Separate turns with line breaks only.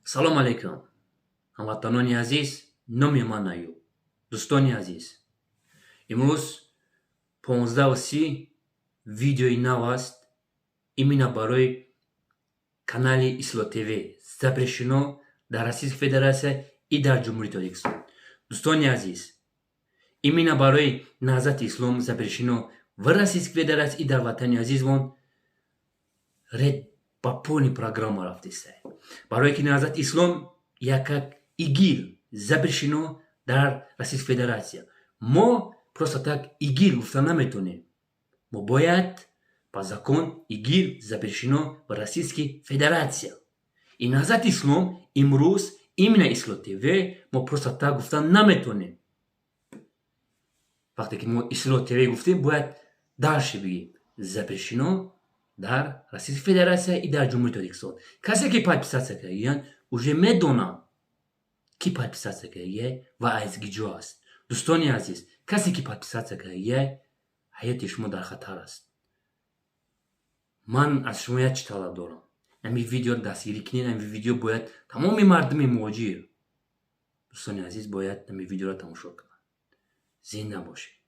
سلام علیکم هموطنان عزیز. نام من ایوب. دوستان عزیز، امروز 15:30 ویدیوی نو است. именно برای کانال Islo TV запрещено در Российской Федерации и در جمهوری تاجیکستان. دوستان عزیز، именно برای نهضت اسلام запрещено в Российской Федерации и در وطن عزیزمان رد با پونی программа رفتیسته. برای که نهضت اسلام یک ایگیل запрещено در Российской Федерации. ما просто так ИГИЛ گفته نمیتونیم. ما باید по закон ИГИЛ запрещено в Российской Федерации. И نهضت اسلام امروز именно Islo TV ما просто так گفته نمیتونیم. وقتی که ما Islo TV گفتیم باید دالше بگیم запрещено در Российской Федерации и در جمهوری تاجیکستان. کسی که подписаться کرده уже میدونن کی подписаться کرده و از گیجو است. دوستان عزیز، کسی که подписаться کرده حیات شما در خطر است. من از شما یک طلب دارم. همین ویدیو دستگیری کنین. همین ویدیو باید تمام مردم مهاجر، دوستان عزیز، باید همین ویدیو را تماشا کنن. زنده باشید.